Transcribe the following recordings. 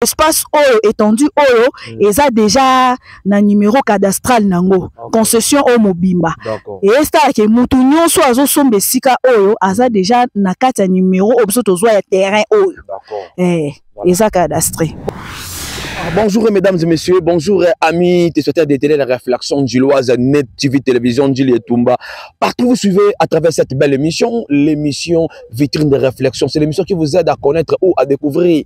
espace oyo étendu oyo eza déjà na numéro cadastral nango concession au mobimba et ça ke mutu nyonso azo somba esika oyo aza déjà na kati ya numéro obiso tozwa ya terrain oyo eza cadastré. Bonjour mesdames et messieurs, bonjour amis téléspectateurs de télé la réflexion gilloise Net TV Télévision Gilles et Tumba. Partout vous suivez à travers cette belle émission, l'émission Vitrine de réflexion. C'est l'émission qui vous aide à connaître ou à découvrir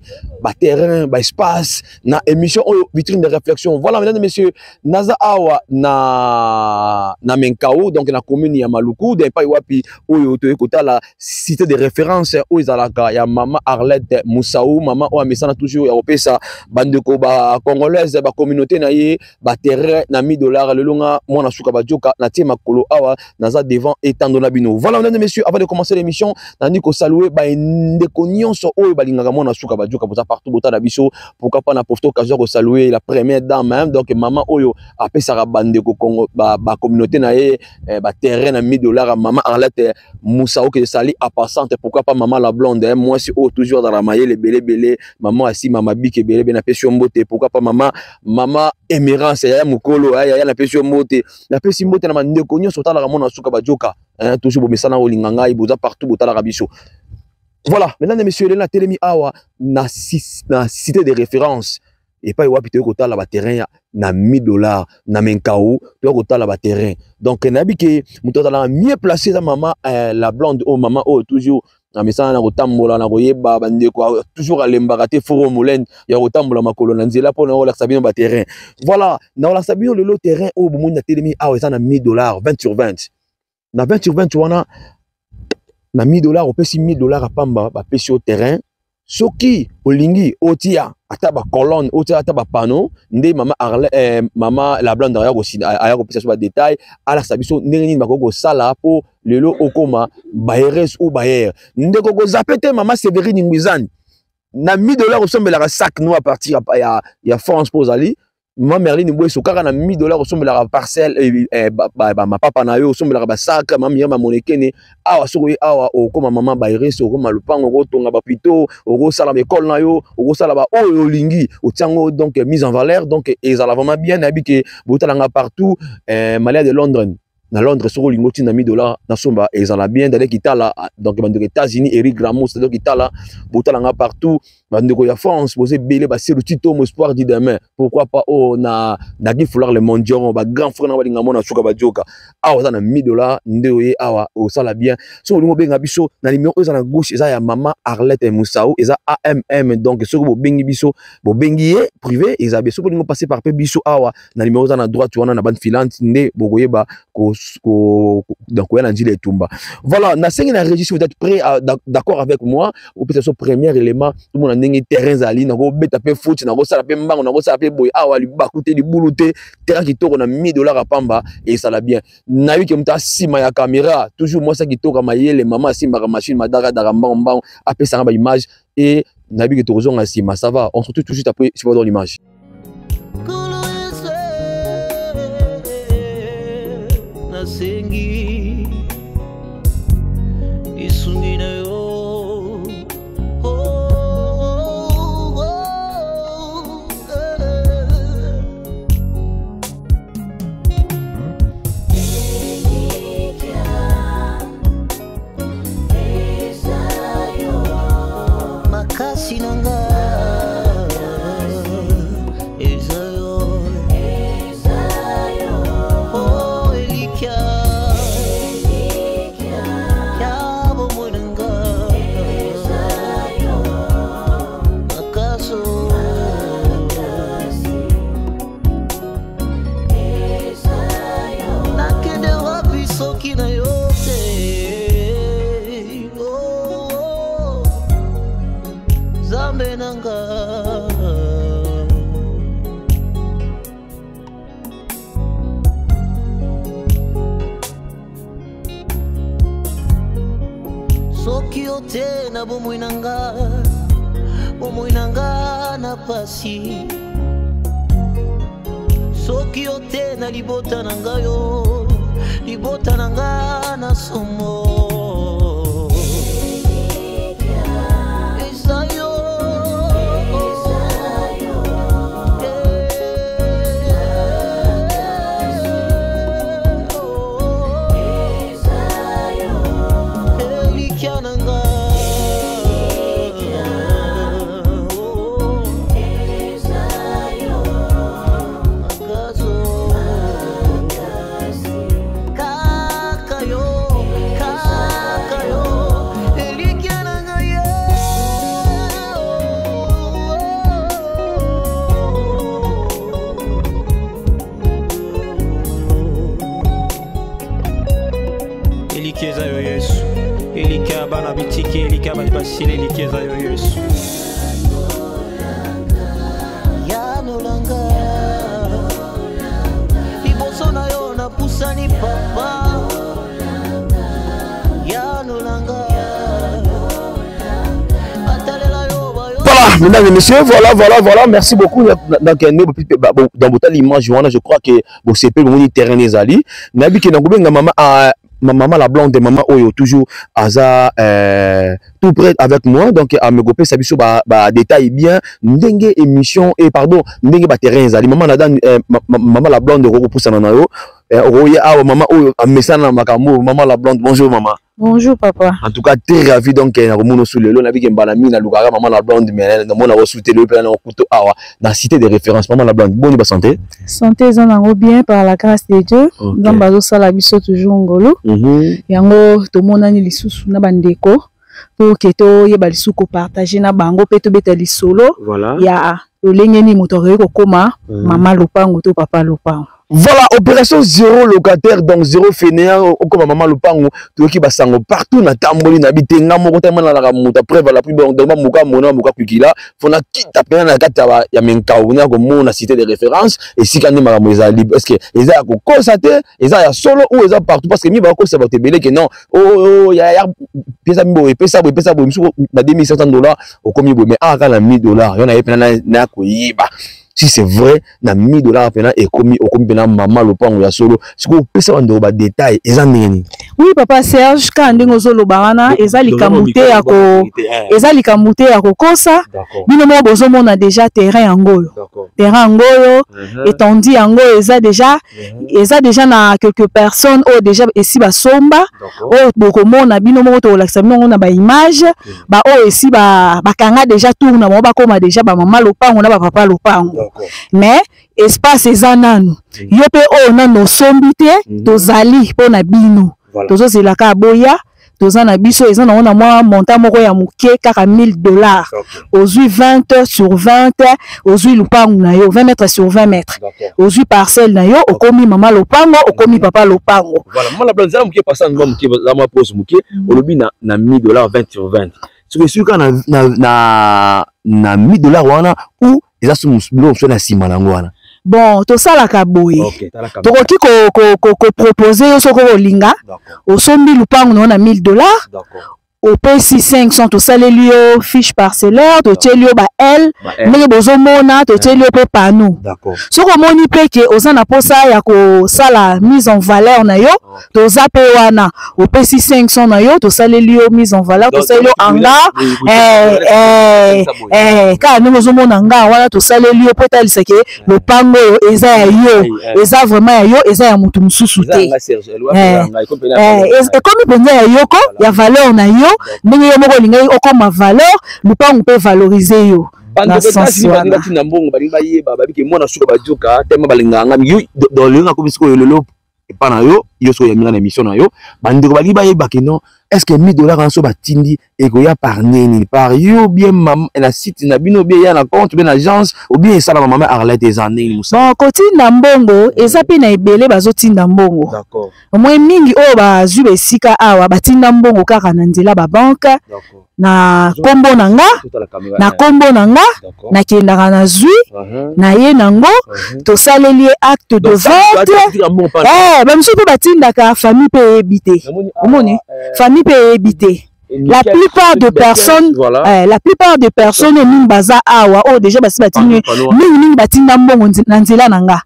terrain, espace, na émission Vitrine de réflexion. Voilà mesdames et messieurs, naza awa na Menkao, donc na commune ya Maluku, de pa wapi oyo to ekota la cité de référence o izalaka ya mama Arlette Moussaou, mama o amesana toujours ya opesa bandeko ba congolaise ba communauté na ye ba terrain na $1000 le longa mona suka ba joka na tie makolo awa naza devant etando na bino. Voilà mesdames et messieurs, avant de commencer l'émission nani ko saluer ba ndeko nyonso oyo balingaka mona suka ba joka poza partout bota na biso, pourquoi pas na profito occasion ko saluer la première dame même, donc maman oyo apesa bandeko kongo ba communauté na ye ba terrain na $1000 maman Arlette Moussaou que sali à passante, pourquoi pas maman la blonde moi si toujours dans la maille les belé maman asi mama bike belé na pesio pourquoi pas maman Emerance ya mukolo ya na pesio mbote na pesi mbote na mandeko nyonso tala mona suka ba joka toujours bomesana olinganga iboza partout botala rabiso. Voilà mesdames et messieurs, la télémi awa na cité de référence et pas wapi to kotala ba terrain na $1000 na Menkao to kotala ba terrain, donc nabi ke muto tala mieux placé za maman la blonde o maman o toujours na mesana na kotambola na koyeba bandeko toujours alembaka te foro molene ya kotambola makolo na nzela pona ola sabino ba terrain. Voilà na ola sabino le terrain o bomundi na telemi awa eza na $1000 20/20 na 20/20 wana na $1000 opesi $1000 pamba ba pesi au terrain soki olingi otia ata ba colonne otia ata ba panneau nde mama mama la blonde aya ko pesa so ba détail ala sabiso ndenge nini bakoko sala po lelo okoma bayeres ou bayer nde koko zapete mama Sévérine Ngwizani na $1000 osombela sac nous à partir ya France pour ali ma Merline Mbweso kaka na $1000 osombela parcelle ma papa na yo osombela ba sac ma mia ma monekene awa soko awa okoma mama bayeres okoma lupango kotonga ba pito oko sala école na yo oko sala ba oyo lingi otiango donc mise en valeur, donc ezala vraiment bien habité botalanga partout Malia de Londres na Londres soko lingoti na $1000 na somba ezala bien d'aller kitala, donc bandeko États-Unis Eric Gramos c'est donc kitala botalanga partout bandeko ya France posé belé ba c'est le tito mo espoir di demain, pourquoi pas o na gi vouloir le mondial ba grand frère na balinga mona suka ba joka awa na $1000 ndeoye awa o sala bien so lingo benga biso na numéro eza na gauche eza ya mama Arlette Moussaou eza AMM, donc soko bo bengi biso bo bengi privé eza biso lingo passer par pe biso awa na numéro eza na droite wana na ban filante nde bokoyeba donc on a dit les Tumba. Voilà, na sengi na registre, vous êtes prêts d'accord avec moi ou peut-être ce premier élément tout le monde a nengi terrain zali na go beta pe foot na go sala pe mbango na go sala pe boy awa li bakute li boulouté terrain qui toko na $1000 à pamba et ça la bien na wi ke muta sima ya caméra toujours moi ça qui toka mayele mama simba ka machine madara dara mbang apé ça ba image et na wi ke tozo nga sima ça va, on se retrouve tout de suite après si vous dans l'image. Sengi isungina yo makasi nanga na bomoinanga na pasi soki ote na libota nanga yo libota nanga na somo sileli keza yo Yesu ya nolanga liboso na yo na pusani papa ya nolanga. Voilà, mesdames et messieurs, voilà, merci beaucoup. Dans votre image, je crois que vous savez le terrain des alliés. Nabi qui n'a pas maman la blonde, maman Oyo, toujours aza tout près avec moi, donc à me goper ça biso détail bien ndenge émission et pardon ndenge ba terrain des alliés. Maman la blonde pour ça na yo. Maman Oyo a message na makambo, maman la blonde. Bonjour maman. Bonjour papa. En tout cas très ravi donc na remono sous le lot na bi mbalami na lukara maman la blonde mais na mona resouté le plan na couteau awa na cité de référence maman la blonde. Bonne santé. Santé zanango bien par la grâce de Dieu. Nzambazo sala biso toujours ngolo. Yango to monani lisusu na bandeko pour que to yeba lisuko partager na bango pe to beta lisolo. Voilà. Ya olengeni motoré ko koma maman lopango to papa lopango. Voilà, opération zéro locataire, donc zéro fainéant, comme maman le pango, tout qui va s'en partout, na tamboli, na bité, na mokota, na la mouta, preuve, la plus bonne, donc, mouka, mouka, kukila, fona, quitte à peine, na kata, ya menka, on a comme on a cité des références, et si quand même, ils sont libres, est-ce que, ils ont constaté, ils ont solo, ou ils ont partout, parce que, mi, va, ça va te belé, que non, ya, pesa, na $2,500, au commis, mais, quand la $1,000, y'en avait plein, na, koyiba. Si c'est vrai, na $1,000 et commis au commis maman le pango ya solo. Si vous pouvez savoir des détails, ils en ont. Oui papa Serge, quand on zolo barana, ezali kamute yako, ezali kamute yako kosa. Bino mo bozo mona déjà terrain angolo. Terrain angolo, étendu angolo, eza déjà na quelques personnes ou déjà ici ba somba, ou boko mona bino mo to laksa bino na ba image, ba o ici ba kanga déjà tourna mo ba koma déjà ba maman le pango na ba papa le pango. Mais espace ezananu yo pe o na no sombite tozali po na bino tozo zelaka boya tozana biso ezana ona mwa montant moko ya muke kaka $1,000 ozui 20 sur 20 ozui lupangu na yo 20 mètres sur 20 mètres ozui parcelle na yo okomi mama lopango okomi papa lopango. Voilà maman la blanze muke passa na muke za mwa pose muke olobi na $1,000 20 sur 20 c'est sûr que na $1,000 wana ou eza sur na sima na ngwana. Bon to sala ka boye to koki ko proposer yo soko olinga osombi lupangu na $1,000 au PC 500 to saleli yo fiche parcellaire to tieli yo ba L ndenge bozo mona to tieli yo pe panneau soko moni peke ozana posa ya ko sala mise en valeur na yo to zape wana au PC 500 na yo to saleli yo mise en valeur to saleli yo anga ka ndenge bozo mona nga wana to saleli yo pota liseke le pango eza ya yo eza vraiment ya yo eza ya mutu mususu te ekomi penza ya yoko ya valeur na yo ndenge yo moko lingai okoma valeur lupangu pe valoriser yo na sens wana na mbongo balinga yeba babike mona suka bajoka tema balinganga yo dans le nga komisiko yo lelo epa na yo yo so ya mina na émission na yo bandeko balinga yeba ke non est-ce que $1,000 en so batindi et ko ya par nini par yo bien maman na site na bino bien ya na compte bien agence ou bien ça la maman Arlette des années musa bon koti na mbongo ezapi na ebele bazotinda mbongo d'accord moi mingi o bazwi besika awa batinda mbongo kaka na nzela ba banque na kombo nanga na kendaka na zwi na ye nango to saleli acte de vente bamisusu pe batindaka famille pe ebité omoni famille pe ebité la plupart de personnes la plupart des personnes mingi baza awa o déjà basi batindi mingi batinda mbongo na nzela nanga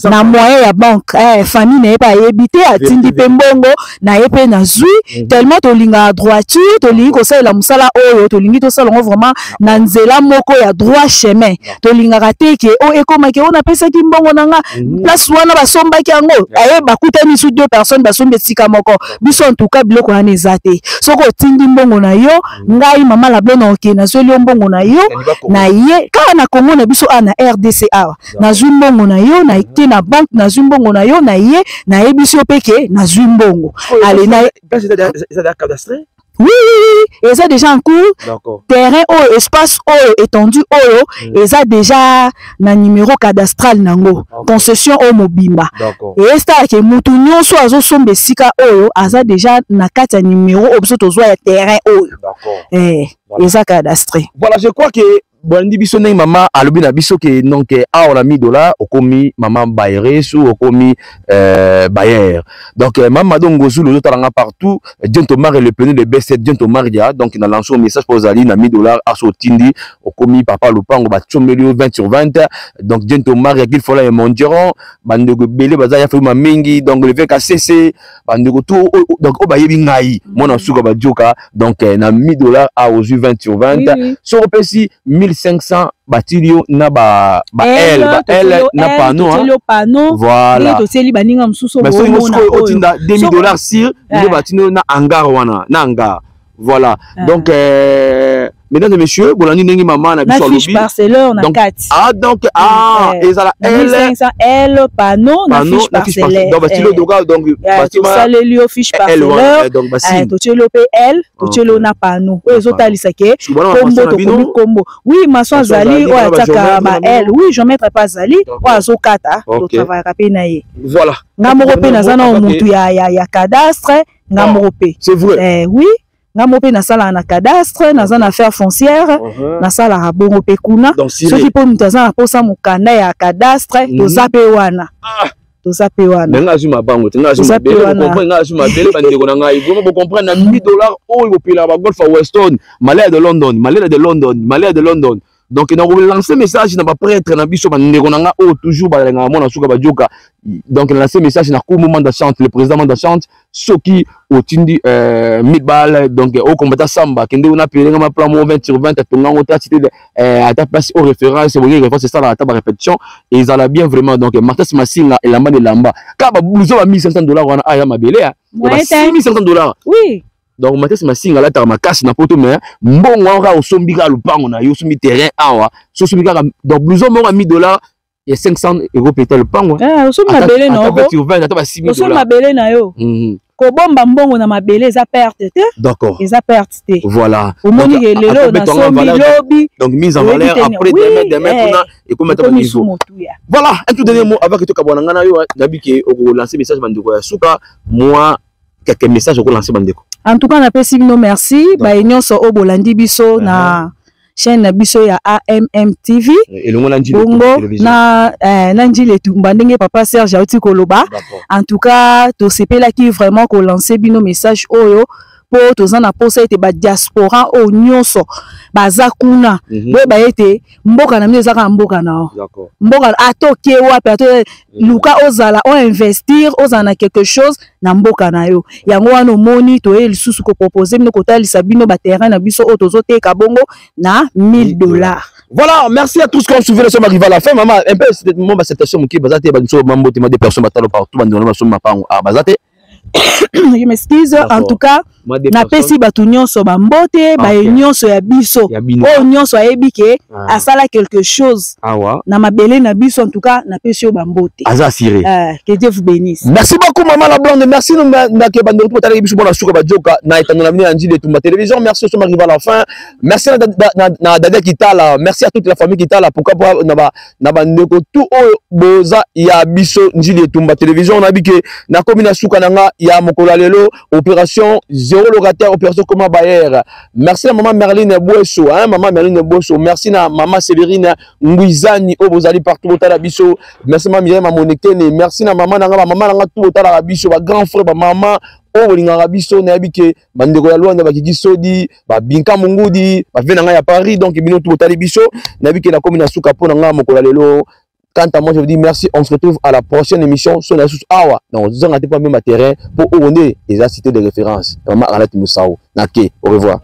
na moyen ya banque famille na ye pa yebite atindi pe mbongo na ye pe na zwi tellement tolinga droiture tolingi kosalela musala oyo tolingi tosala ngo vraiment na nzela moko ya droit chemin tolingaka te ke o ekomaki o napesaki mbongo nanga place wana basombaki yango aye bakutani su deux personnes basombi esika moko biso en tout cas biloko wana eza te soko otindi mbongo na yo ngai mama la blonde oke nazweli yo mbongo na yo na ye kaka na Congo na biso na RDC awa nazwi mbongo na yo na ke na banque na zumbongo na yo na ye na yebiso peke na zumbongo ale na ça da cadastre Oui, et ça déjà en cours. Terrain ou espace ou étendu ou et ça déjà na numéro cadastral nango. Concession au mobimba. Et ça que mutu nyonso azo sombe sika ou asa déjà na kati numéro obso zo ya terrain ou. Et ça cadastré. Voilà, je crois que Bondi biso neng mama alobi na biso ke donc a on a mis $, okomi maman Bayere sou okomi Bayer. Donc maman dongo zulu zo talanga partout, Dientomar le pneu de B7 Dientomar ya, donc il a lancé un message pour Zali na $1000 à Sotindi okomi papa Lupango ba tchomelio 20/20. Donc Dientomar ya qu'il faut la mondiron, bandego belé baza ya fuma mingi, donc le VKCC bandego tout donc o bayebi ngai mona suka ba joka, donc na $1000 à aux 20/20. Sur pesi 1500 batilio na ba L na panneau voilà mais so ngosko otinda $2000 sur le batino na hangar wana na hangar voilà donc mesdames et messieurs bolani nengi mama na biso lobi parcelleur na kati donc ezala L 500 L panneau na fiche parcellaire donc batilo donc bâtiment salelio fiche parcelleur donc to tshelo PL to tshelo na panneau ezotalisa ke kombo oui maçon zali o ataka ba L oui je mettrai pas zali o azokata to travailler pe na ye voilà ngamoko pe nazana mutu ya cadastre ngamoko pe c'est vrai oui ngamo pe na sala na cadastre na za na affaire foncière na sala ra bongo pe kuna soki po mutaza na posa mukanda ya cadastre to zape wana to zape wana nga azuma bango nga azuma bele ko nga azuma bele bande ko nga ibo bo comprendre na $1000 o yo pila ba Golf Weston Malais de London donc on a lancé message na ba prêtre na biso ba ndeko na nga o toujours ba nga mona suka ba joka donc on a lancé message na ko moment de chante le président de chante soki otindi $1000 donc au combattant samba kende on a payé nga ma plan 20/20 tonga on ta cité à ta place au référence c'est ça la table répétition et ils allaient bien vraiment donc Martin Masinga et lamba de lamba ka ba blouson ba $1500 wana aya mabele ya $6500 oui. Donc Mathias Masinga la tarma casse na poto mais mbongo ora osombika lupango na yo sombi terrain awa so sombika donc blouson mo $1000 et $500 peut-être lupango osomi mabele na oko ata ba $6000 osomi mabele na yo ko bomba mbongo na mabele za perte te d'accord eza perte te voilà omoni lelo na sombi lobi donc mise en valeur après demain et comme mettre niveau voilà un tout dernier mot avant que tu kabona ngana yo nabiki o lancer message bandeko ya suka moi quelques messages au lancer bandeko. En tout cas, on a fait no merci. Bah, union so au bolandi biso na chaîne na biso ya AMM TV. Et le monde na nanji le tumbandenge papa Serge Auti Koloba. En tout cas, to sepela qui vraiment ko lancer bino message oyo po toza na posa ete ba diaspora o nyonso baza kuna we ba ete mboka na meza ka mboka na d'accord mboka atoke wapi ato luka ozala o investir ozana quelque chose na mboka na yo yango wana moni to e lisusu ko proposer bino ko talisa bino ba terrain na biso o tozoteka bongo na $1000. Voilà, merci à tous qui ont suivi le somme arrivé à la fin. Maman, un peu c'était moment cette somme qui bazate banso mambo tema des personnes batalo partout bando na somme mapango a bazate. Je m'excuse en tout cas na pesi batu nyonso ba mbote ba nyonso ya biso o nyonso ayebi ke asala quelque chose na mabele na biso en tout cas na pesi ba mbote azasiré que Dieu vous bénisse. Merci beaucoup maman la blonde, merci na ke bando pour tala biso bona suka ba joka na etano na mini Njili Etumba télévision. Merci au arrivé à la fin. Merci na Dada Kitala, merci à toute la famille Kitala pourquoi na ba ndeko tout boza ya biso Njili Etumba télévision na bike na komina suka nanga ya mokola lelo opération zéro locataire opération comme Bayer. Merci à maman Merline Boesso maman Merline Boesso, merci na maman Séverine Nguizani o bozali partout botala biso, merci maman Myriam Monekene, merci na maman nanga tout botala biso ba grand frère ba maman o bolingaka biso na yabike bandeko ya Luanda bakiki sodi ba binka mungudi ba venanga ya Paris donc bino tout botala biso na bike na komina suka pona nga mokola lelo. Quant à moi, je vous dis merci. On se retrouve à la prochaine émission sur la sous Awa. Donc, vous n'avez pas même terrain pour où on est. Et là, citer des références. Maman Arlette Moussao. Nake. Au revoir.